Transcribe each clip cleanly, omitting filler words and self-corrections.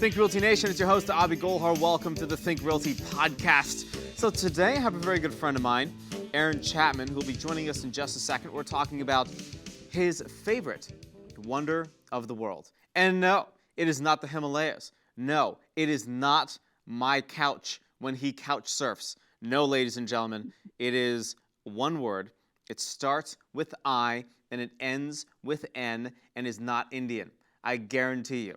Think Realty Nation, it's your host, Abhi Golhar. Welcome to the Think Realty podcast. So today I have a very good friend of mine, Aaron Chapman, who will be joining us in just a second. We're talking about his favorite wonder of the world. And no, it is not the Himalayas. No, it is not my couch when he couch surfs. No, ladies and gentlemen, it is one word. It starts with I and it ends with N and is not Indian. I guarantee you.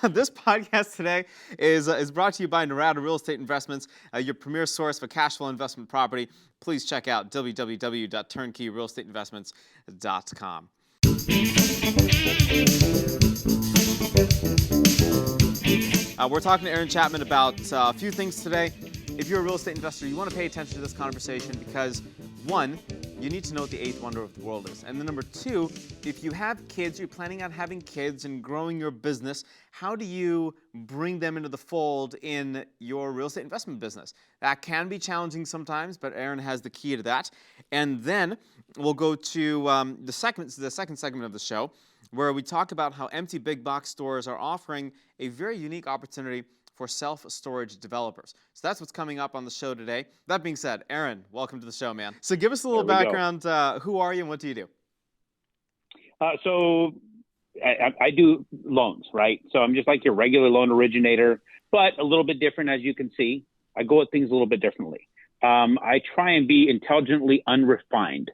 This podcast today is brought to you by Narada Real Estate Investments, your premier source for cash flow investment property. Please check out www.turnkeyrealestateinvestments.com. We're talking to Aaron Chapman about a few things today. If you're a real estate investor, you want to pay attention to this conversation because, one, you need to know what the eighth wonder of the world is. And then number two, if you have kids, you're planning on having kids and growing your business, how do you bring them into the fold in your real estate investment business? That can be challenging sometimes, but Aaron has the key to that. And then we'll go to the second segment of the show, where we talk about how empty big box stores are offering a very unique opportunity for self-storage developers. So that's what's coming up on the show today. That being said, Aaron, welcome to the show, man. So give us a little background. Who are you and what do you do? So I do loans, right? So I'm just like your regular loan originator, but a little bit different, as you can see. I go at things a little bit differently. I try and be intelligently unrefined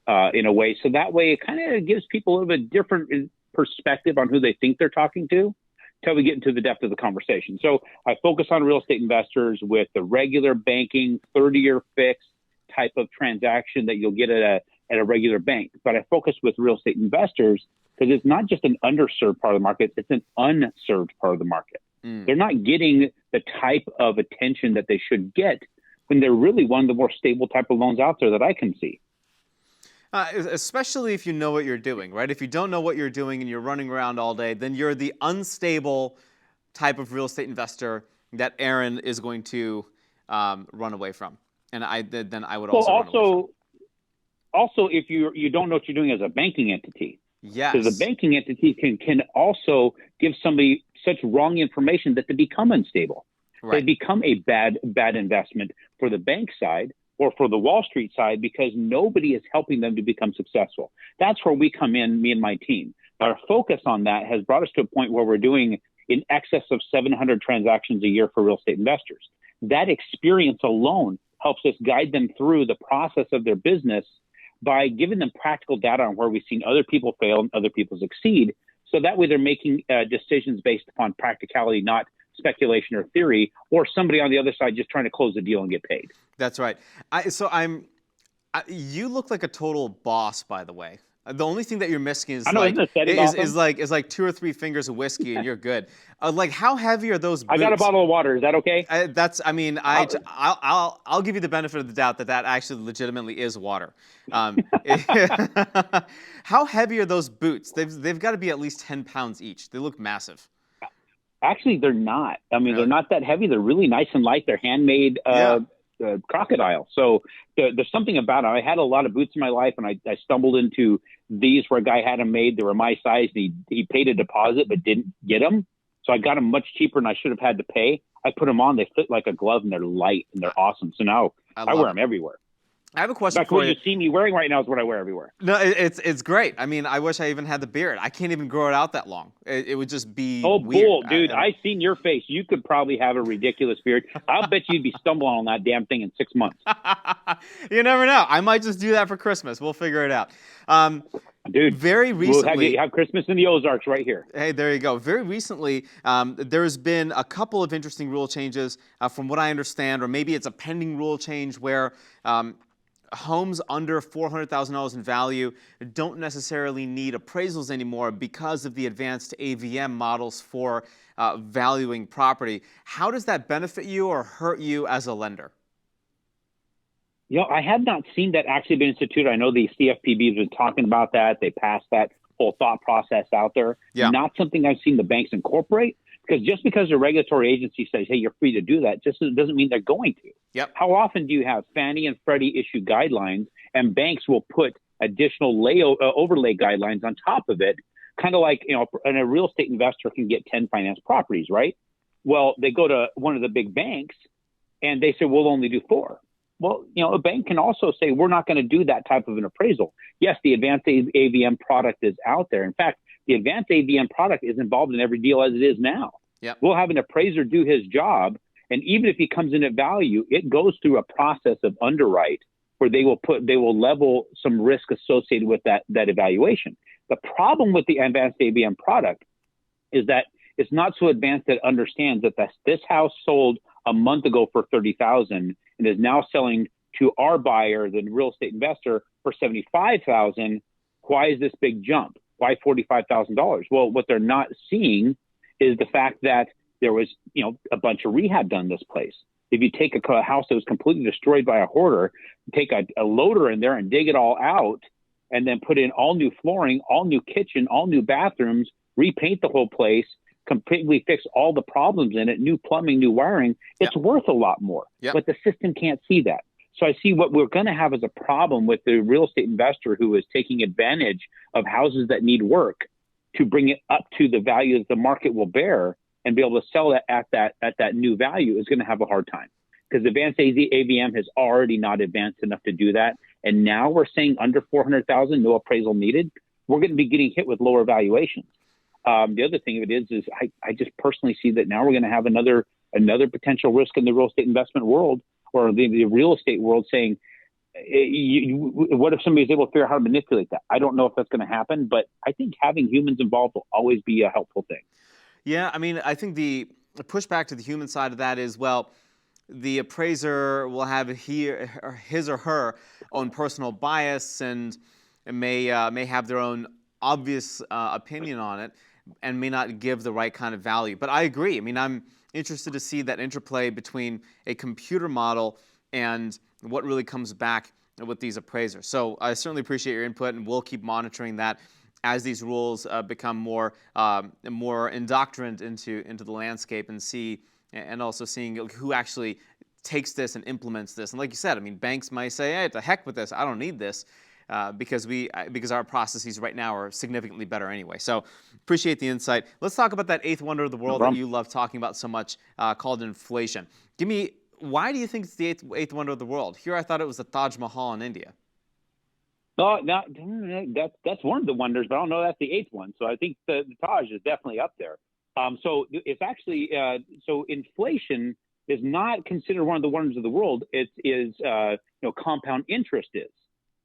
in a way. So that way it kind of gives people a little bit different perspective on who they think they're talking to, until we get into the depth of the conversation. So I focus on real estate investors with the regular banking 30-year fixed type of transaction that you'll get at a regular bank. But I focus with real estate investors because it's not just an underserved part of the market, it's an unserved part of the market. They're not getting the type of attention that they should get when they're really one of the more stable type of loans out there that I can see. Especially if you know what you're doing, right? If you don't know what you're doing and you're running around all day, then you're the unstable type of real estate investor that Aaron is going to run away from. And I would run away from. Also, if you don't know what you're doing as a banking entity, yes, because the banking entity can also give somebody such wrong information that they become unstable. Right. They become a bad investment for the bank side or for the Wall Street side because nobody is helping them to become successful. That's where we come in, me and my team. Our focus on that has brought us to a point where we're doing in excess of 700 transactions a year for real estate investors. That experience alone helps us guide them through the process of their business by giving them practical data on where we've seen other people fail and other people succeed. So that way they're making decisions based upon practicality, not speculation or theory, or somebody on the other side just trying to close the deal and get paid. That's right. You look like a total boss, by the way. The only thing that you're missing is like 2 or 3 fingers of whiskey and you're good. Like, how heavy are those boots? I got a bottle of water. Is that okay? I'll give you the benefit of the doubt that actually legitimately is water. How heavy are those boots? They've got to be at least 10 pounds each. They look massive. Actually, they're not. I mean, They're not that heavy. They're really nice and light. They're handmade crocodile. So there's something about it. I had a lot of boots in my life, and I stumbled into these where a guy had them made. They were my size. And he paid a deposit but didn't get them. So I got them much cheaper than I should have had to pay. I put them on. They fit like a glove, and they're light, and they're awesome. So now I wear them everywhere. I have a question for you. What you see me wearing right now is what I wear everywhere. No, it's great. I mean, I wish I even had the beard. I can't even grow it out that long. It would just be weird. Bull, dude. I've seen your face. You could probably have a ridiculous beard. I'll bet you'd be stumbling on that damn thing in 6 months. You never know. I might just do that for Christmas. We'll figure it out. Dude, very recently, we'll have Christmas in the Ozarks right here. Hey, there you go. Very recently, there's been a couple of interesting rule changes from what I understand, or maybe it's a pending rule change where homes under $400,000 in value don't necessarily need appraisals anymore because of the advanced AVM models for valuing property. How does that benefit you or hurt you as a lender? I have not seen that actually been instituted. I know the CFPB has been talking about that. They passed that whole thought process out there. Yeah. Not something I've seen the banks incorporate. Because just because a regulatory agency says, hey, you're free to do that, just doesn't mean they're going to. Yep. How often do you have Fannie and Freddie issue guidelines and banks will put additional overlay guidelines on top of it Kind of like, and a real estate investor can get 10 finance properties, right? Well, they go to one of the big banks and they say, we'll only do 4. Well, a bank can also say, we're not going to do that type of an appraisal. Yes, the advanced AVM product is out there. In fact, the advanced AVM product is involved in every deal as it is now. Yep. We'll have an appraiser do his job. And even if he comes in at value, it goes through a process of underwrite where they will level some risk associated with that evaluation. The problem with the advanced AVM product is that it's not so advanced that it understands that this house sold a month ago for $30,000 and is now selling to our buyer, the real estate investor, for $75,000. Why is this big jump? Why $45,000? Well, what they're not seeing is the fact that there was, a bunch of rehab done in this place. If you take a house that was completely destroyed by a hoarder, take a loader in there and dig it all out, and then put in all new flooring, all new kitchen, all new bathrooms, repaint the whole place, completely fix all the problems in it, new plumbing, new wiring, it's worth a lot more. Yep. But the system can't see that. So I see what we're going to have as a problem with the real estate investor who is taking advantage of houses that need work to bring it up to the value that the market will bear and be able to sell that at that new value is going to have a hard time. Because advanced AVM has already not advanced enough to do that. And now we're saying under $400,000, no appraisal needed. We're going to be getting hit with lower valuations. The other thing of it is I just personally see that now we're going to have another potential risk in the real estate investment world or the real estate world saying, what if somebody's able to figure out how to manipulate that? I don't know if that's going to happen, but I think having humans involved will always be a helpful thing. Yeah, I mean, I think the pushback to the human side of that is, well, the appraiser will have his or her own personal bias and may have their own obvious opinion on it and may not give the right kind of value. But I agree. I mean, I'm interested to see that interplay between a computer model and what really comes back with these appraisers. So I certainly appreciate your input, and we'll keep monitoring that as these rules become more indoctrined into the landscape, and also seeing who actually takes this and implements this. And like you said, I mean, banks might say, hey, to heck with this, I don't need this, because our processes right now are significantly better anyway. So appreciate the insight. Let's talk about that eighth wonder of the world that you love talking about so much, called inflation. Why do you think it's the eighth wonder of the world? Here I thought it was the Taj Mahal in India. No, that's one of the wonders, but I don't know that's the eighth one. So I think the Taj is definitely up there. So it's actually so inflation is not considered one of the wonders of the world. It is compound interest is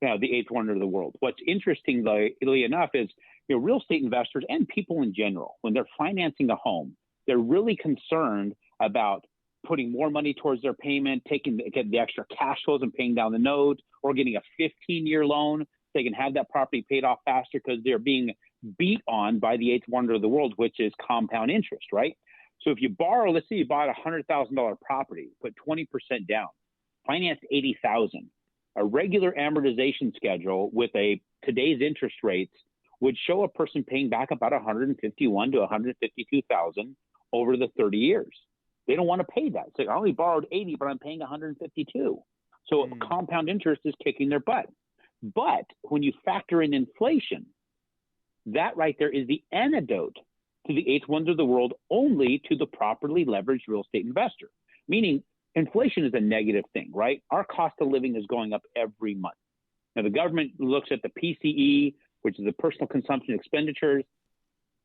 the eighth wonder of the world. What's interestingly enough is real estate investors and people in general, when they're financing a home, they're really concerned about putting more money towards their payment, getting the extra cash flows and paying down the note, or getting a 15-year loan. They can have that property paid off faster because they're being beat on by the eighth wonder of the world, which is compound interest, right? So if you borrow, let's say you bought a $100,000 property, put 20% down, financed $80,000, a regular amortization schedule with today's interest rates would show a person paying back about $151,000 to $152,000 over the 30 years. They don't want to pay that. So I only borrowed 80, but I'm paying 152. So compound interest is kicking their butt. But when you factor in inflation, that right there is the antidote to the eighth wonder of the world only to the properly leveraged real estate investor. Meaning inflation is a negative thing, right? Our cost of living is going up every month. Now the government looks at the PCE, which is the personal consumption expenditures,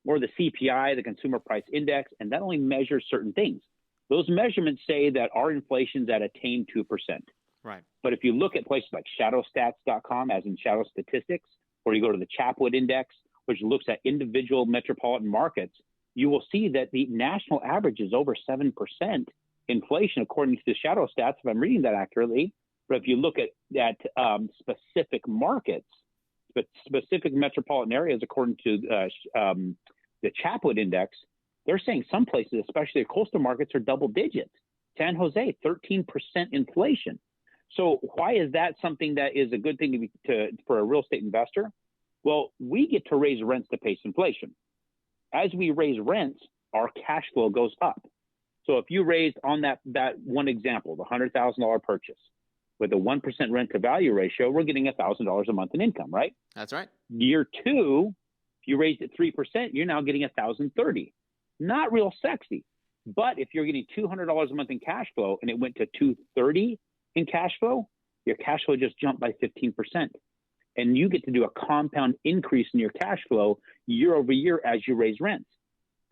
or the CPI, the consumer price index, and that only measures certain things. Those measurements say that our inflation's at a tame 2%. Right. But if you look at places like shadowstats.com, as in shadow statistics, or you go to the Chapwood Index, which looks at individual metropolitan markets, you will see that the national average is over 7% inflation, according to the shadow stats, if I'm reading that accurately. But if you look at specific markets, specific metropolitan areas, according to the Chapwood Index, they're saying some places, especially the coastal markets, are double digits. San Jose, 13% inflation. So why is that something that is a good thing for a real estate investor? Well, we get to raise rents to pace inflation. As we raise rents, our cash flow goes up. So if you raised on that one example, the $100,000 purchase, with a 1% rent to value ratio, we're getting $1,000 a month in income, right? That's right. Year two, If you raised it 3%, you're now getting $1,030. Not real sexy. But if you're getting $200 a month in cash flow and it went to $230 in cash flow, your cash flow just jumped by 15%. And you get to do a compound increase in your cash flow year over year as you raise rents.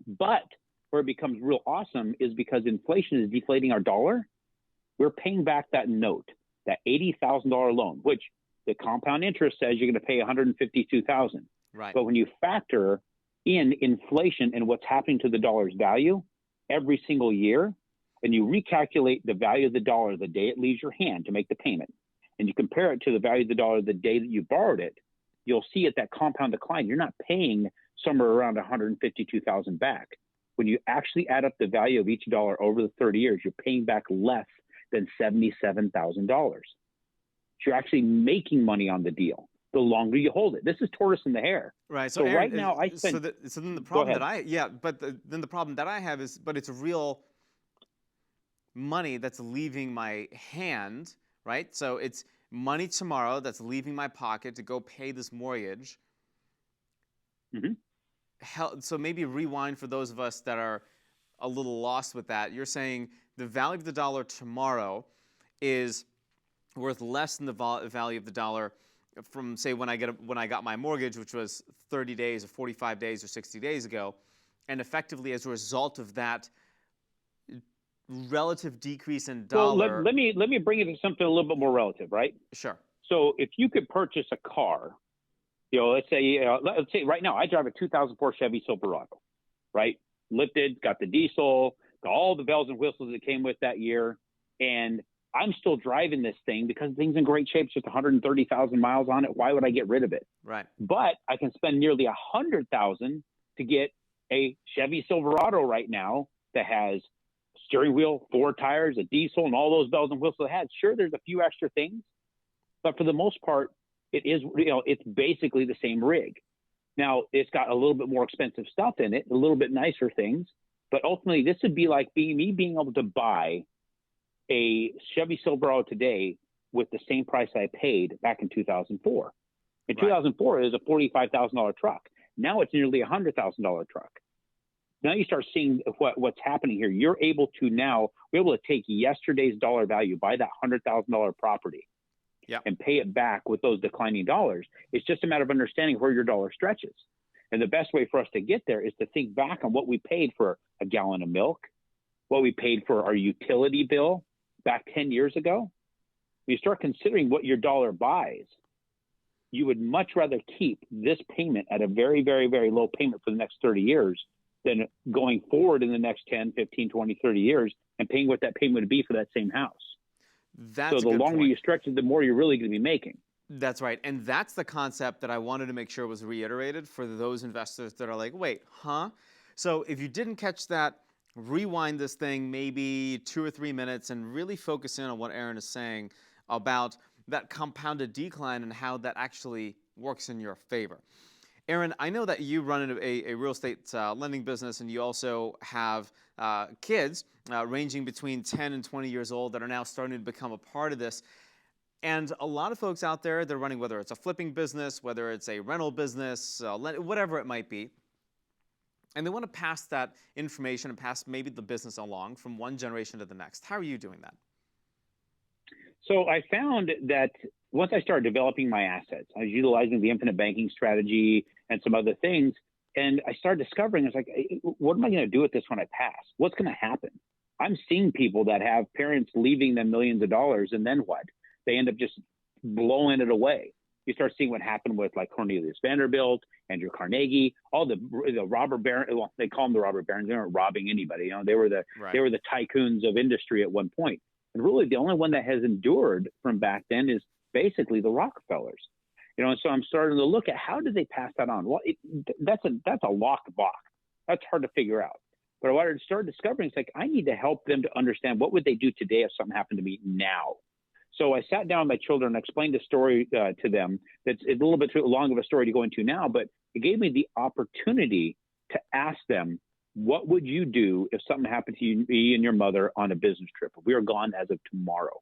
But where it becomes real awesome is because inflation is deflating our dollar. We're paying back that note, that $80,000 loan, which the compound interest says you're going to pay $152,000. Right. But when you factor in inflation and what's happening to the dollar's value every single year, and you recalculate the value of the dollar the day it leaves your hand to make the payment, and you compare it to the value of the dollar the day that you borrowed it, you'll see at that compound decline, you're not paying somewhere around $152,000 back. When you actually add up the value of each dollar over the 30 years, you're paying back less than $77,000. So you're actually making money on the deal the longer you hold it. This is tortoise and the hare. Right. So Aaron, right now I spend. So then the problem then the problem that I have is, but it's real money that's leaving my hand, right? So it's money tomorrow that's leaving my pocket to go pay this mortgage. Mm-hmm. So maybe rewind for those of us that are a little lost with that. You're saying the value of the dollar tomorrow is worth less than the value of the dollar from, say, when I got my mortgage, which was 30 days or 45 days or 60 days ago, and effectively as a result of that relative decrease in dollar. Well, let me bring it to something a little bit more relative, right? Sure. So if you could purchase a car, let's say right now I drive a 2004 Chevy Silverado, right? Lifted, got the diesel, got all the bells and whistles that came with that year, and I'm still driving this thing because the thing's in great shape. It's just 130,000 miles on it. Why would I get rid of it? Right. But I can spend nearly $100,000 to get a Chevy Silverado right now that has steering wheel, 4 tires, a diesel, and all those bells and whistles it has. Sure, there's a few extra things, but for the most part, it is, it's basically the same rig. Now, it's got a little bit more expensive stuff in it, a little bit nicer things, but ultimately, this would be like me being able to buy a Chevy Silverado today with the same price I paid back in 2004. In 2004, it was a $45,000 truck. Now it's nearly a $100,000 truck. Now you start seeing what's happening here. We're able to take yesterday's dollar value, buy that $100,000 property, and pay it back with those declining dollars. It's just a matter of understanding where your dollar stretches. And the best way for us to get there is to think back on what we paid for a gallon of milk, what we paid for our utility bill back 10 years ago. When you start considering what your dollar buys, you would much rather keep this payment at a very, very, very low payment for the next 30 years than going forward in the next 10, 15, 20, 30 years and paying what that payment would be for that same house. That's so the longer you stretch it, the more you're really going to be making. That's right. And that's the concept that I wanted to make sure was reiterated for those investors that are like, wait, huh? So if you didn't catch that, rewind this thing maybe 2 or 3 minutes and really focus in on what Aaron is saying about that compounded decline and how that actually works in your favor. Aaron, I know that you run a real estate lending business, and you also have kids ranging between 10 and 20 years old that are now starting to become a part of this. And a lot of folks out there, they're running, whether it's a flipping business, whether it's a rental business, whatever it might be, and they want to pass that information and pass maybe the business along from one generation to the next. How are you doing that? So I found that once I started developing my assets, I was utilizing the infinite banking strategy and some other things. And I started discovering, it's like, what am I going to do with this when I pass? What's going to happen? I'm seeing people that have parents leaving them millions of dollars, and then what? They end up just blowing it away. You start seeing what happened with like Cornelius Vanderbilt, Andrew Carnegie, all the robber baron. Well, they call them the robber barons. They weren't robbing anybody. They were the tycoons of industry at one point. And really, the only one that has endured from back then is basically the Rockefellers. And so I'm starting to look at how did they pass that on? Well, that's a locked box. That's hard to figure out. But what I started discovering is like I need to help them to understand what would they do today if something happened to me now. So I sat down with my children and explained a story to them that's a little bit too long of a story to go into now, but it gave me the opportunity to ask them, what would you do if something happened to you, me and your mother on a business trip? If we are gone as of tomorrow.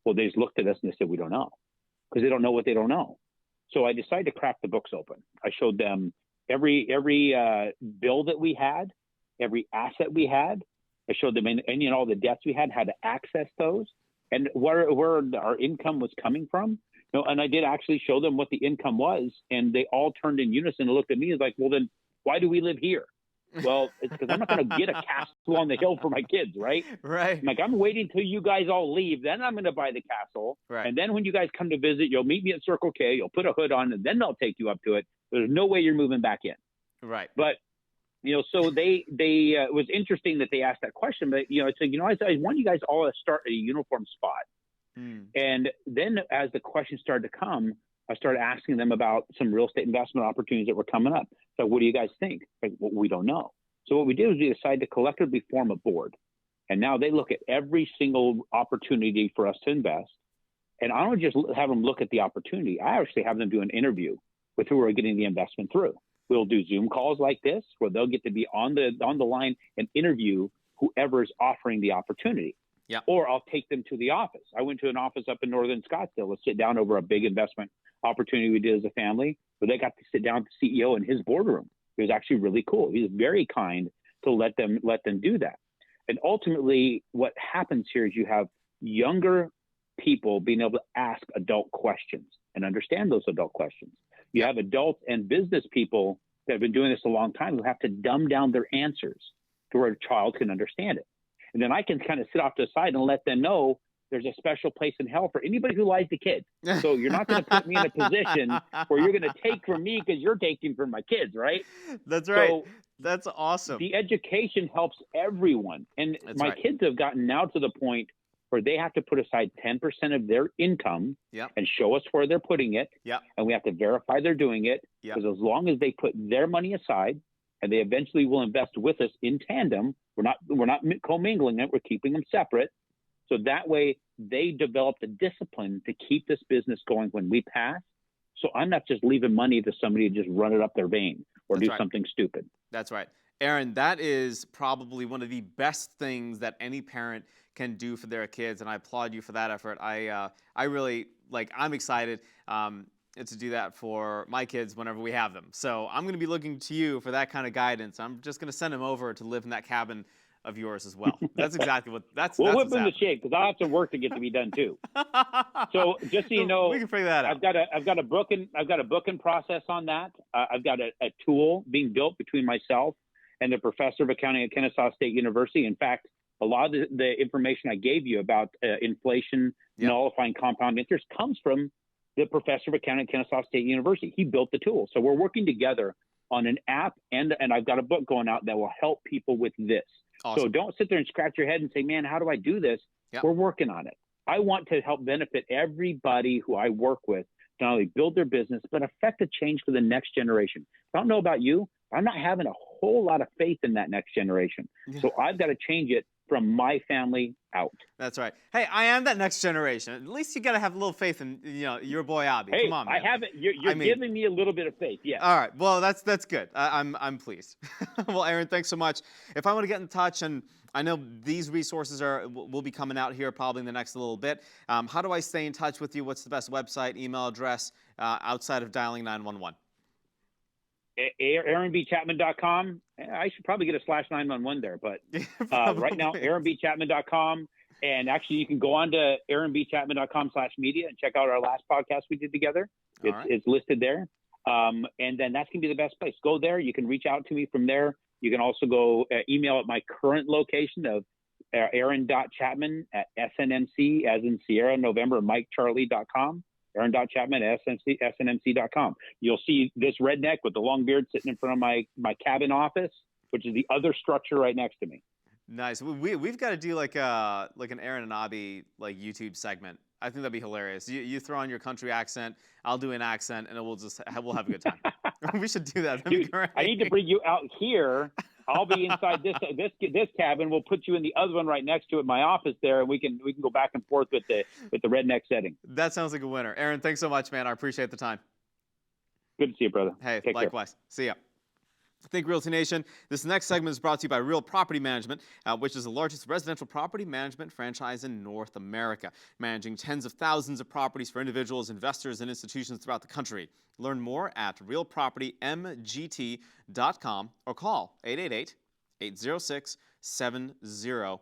Well, they just looked at us and they said, we don't know, because they don't know what they don't know. So I decided to crack the books open. I showed them every bill that we had, every asset we had. I showed them and all the debts we had, how to access those, and where our income was coming from. And I did actually show them what the income was, and they all turned in unison and looked at me as like, well, then why do we live here? Well, it's because I'm not going to get a castle on the hill for my kids, right? Right. Like, I'm waiting till you guys all leave, then I'm going to buy the castle. Right. And then when you guys come to visit, you'll meet me at Circle K, you'll put a hood on, and then they'll take you up to it. There's no way you're moving back in. Right. But, so they it was interesting that they asked that question. But, it's like, I want you guys all to start at a uniform spot. And then as the questions started to come, I started asking them about some real estate investment opportunities that were coming up. So what do you guys think? Like, well, we don't know. So what we did was we decided to collectively form a board. And now they look at every single opportunity for us to invest. And I don't just have them look at the opportunity. I actually have them do an interview with who we're getting the investment through. We'll do Zoom calls like this where they'll get to be on the line and interview whoever is offering the opportunity. Yeah. Or I'll take them to the office. I went to an office up in Northern Scottsdale to sit down over a big investment opportunity we did as a family, where they got to sit down with the CEO in his boardroom. It was actually really cool. He was very kind to let them do that. And ultimately, what happens here is you have younger people being able to ask adult questions and understand those adult questions. You have adults and business people that have been doing this a long time who have to dumb down their answers to where a child can understand it. And then I can kind of sit off to the side and let them know there's a special place in hell for anybody who lies to kids. So you're not going to put me in a position where you're going to take from me because you're taking from my kids, right? That's right. So that's awesome. The education helps everyone. And my kids have gotten now to the point where they have to put aside 10% of their income and show us where they're putting it. And we have to verify they're doing it. Because as long as they put their money aside and they eventually will invest with us in tandem, we're not commingling it. We're keeping them separate. So that way they developed a discipline to keep this business going when we pass. So I'm not just leaving money to somebody to just run it up their vein or do something stupid. That's right. Aaron, that is probably one of the best things that any parent can do for their kids, and I applaud you for that effort. I really, I'm excited to do that for my kids whenever we have them. So I'm going to be looking to you for that kind of guidance. I'm just going to send them over to live in that cabin of yours as well. That's exactly what we'll whip them to shape because I'll have some work to get to be done too. So just so you know, we can figure that out. I've got a booking process on that. I've got a tool being built between myself and the professor of accounting at Kennesaw State University. In fact, a lot of the information I gave you about inflation, nullifying compound interest comes from the professor of accounting at Kennesaw State University. He built the tool. So we're working together on an app, and I've got a book going out that will help people with this. Awesome. So don't sit there and scratch your head and say, man, how do I do this? We're working on it. I want to help benefit everybody who I work with to not only build their business, but affect a change for the next generation. I don't know about you. I'm not having a whole lot of faith in that next generation. So I've got to change it from my family out. That's right. Hey, I am that next generation. At least you got to have a little faith in your boy Abhi. Hey, come on, man. I have it. You're giving me a little bit of faith. Yeah. All right. Well, that's good. I'm pleased. Well, Aaron, thanks so much. If I want to get in touch, and I know these resources will be coming out here probably in the next little bit. How do I stay in touch with you? What's the best website, email address outside of dialing 911? AaronBChapman.com. I should probably get a /911 there, but right now, AaronBChapman.com. And actually, you can go on to AaronBChapman.com/media and check out our last podcast we did together. It's listed there. And then that's going to be the best place. Go there. You can reach out to me from there. You can also go email at my current location of Aaron.Chapman@SNMC, as in Sierra, November, Mike, Charlie.com. Aaron.Chapman@SNMC.com. You'll see this redneck with the long beard sitting in front of my cabin office, which is the other structure right next to me. Nice. We've got to do like an Aaron and Abhi YouTube segment. I think that'd be hilarious. You throw on your country accent, I'll do an accent, and we'll have a good time. We should do that. That'd be great. I need to bring you out here. I'll be inside this cabin. We'll put you in the other one right next to it, my office there, and we can go back and forth with the redneck setting. That sounds like a winner. Aaron, thanks so much, man. I appreciate the time. Good to see you, brother. Hey, Take likewise. care. See ya. Think Realty Nation. This next segment is brought to you by Real Property Management, which is the largest residential property management franchise in North America, managing tens of thousands of properties for individuals, investors, and institutions throughout the country. Learn more at realpropertymgt.com or call 888-806-7088.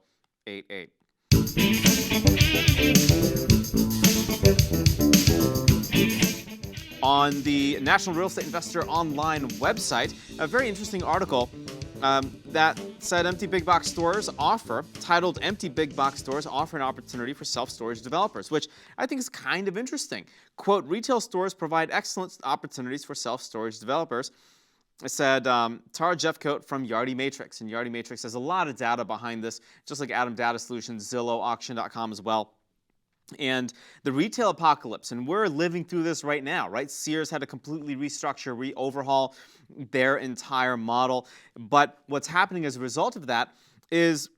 On the National Real Estate Investor Online website, a very interesting article that said empty big box stores titled Empty Big Box Stores Offer an Opportunity for Self-Storage Developers, which I think is kind of interesting. Quote, retail stores provide excellent opportunities for self-storage developers, said Tara Jeffcoat from Yardi Matrix. And Yardi Matrix has a lot of data behind this, just like Adam Data Solutions, Zillow, Auction.com as well. And the retail apocalypse, and we're living through this right now, right? Sears had to completely restructure, overhaul their entire model. But what's happening as a result of that is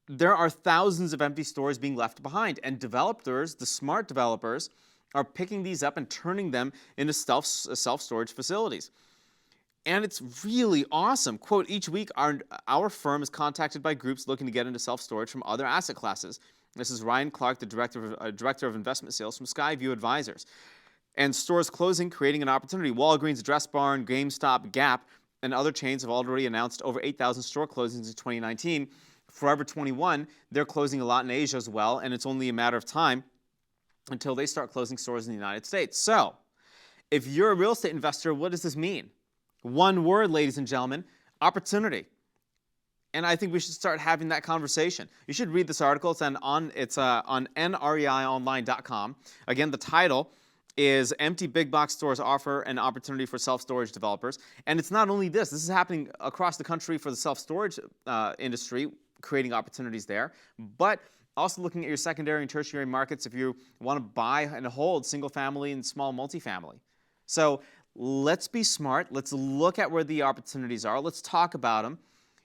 there are thousands of empty stores being left behind. And developers, the smart developers, are picking these up and turning them into self-storage facilities. And it's really awesome. Quote, each week our firm is contacted by groups looking to get into self-storage from other asset classes. This is Ryan Clark, the Director of Investment Sales from Skyview Advisors. And stores closing, creating an opportunity. Walgreens, Dress Barn, GameStop, Gap, and other chains have already announced over 8,000 store closings in 2019. Forever 21, they're closing a lot in Asia as well, and it's only a matter of time until they start closing stores in the United States. So, if you're a real estate investor, what does this mean? One word, ladies and gentlemen, opportunity. And I think we should start having that conversation. You should read this article. It's on nreionline.com. Again, the title is Empty Big Box Stores Offer an Opportunity for Self-Storage Developers. And it's not only this. This is happening across the country for the self-storage industry, creating opportunities there. But also looking at your secondary and tertiary markets if you want to buy and hold single-family and small multifamily. So let's be smart. Let's look at where the opportunities are. Let's talk about them.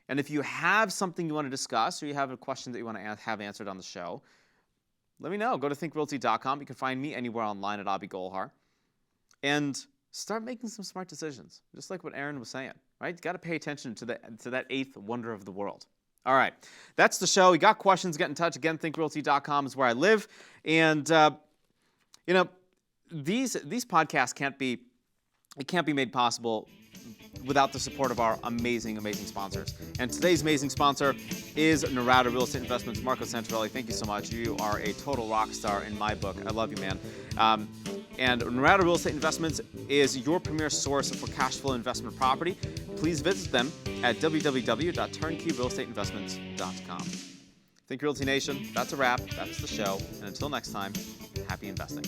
And if you have something you want to discuss or you have a question that you want to have answered on the show, let me know. Go to thinkrealty.com. You can find me anywhere online at Abhi Golhar. And start making some smart decisions, just like what Aaron was saying, right? You got to pay attention to that eighth wonder of the world. All right, that's the show. You got questions, get in touch. Again, thinkrealty.com is where I live. And, these podcasts can't be made possible without the support of our amazing, amazing sponsors. And today's amazing sponsor is Narada Real Estate Investments. Marco Santorelli, thank you so much. You are a total rock star in my book. I love you, man. And Narada Real Estate Investments is your premier source for cash flow investment property. Please visit them at www.turnkeyrealestateinvestments.com. Think Realty Nation, that's a wrap. That's the show. And until next time, happy investing.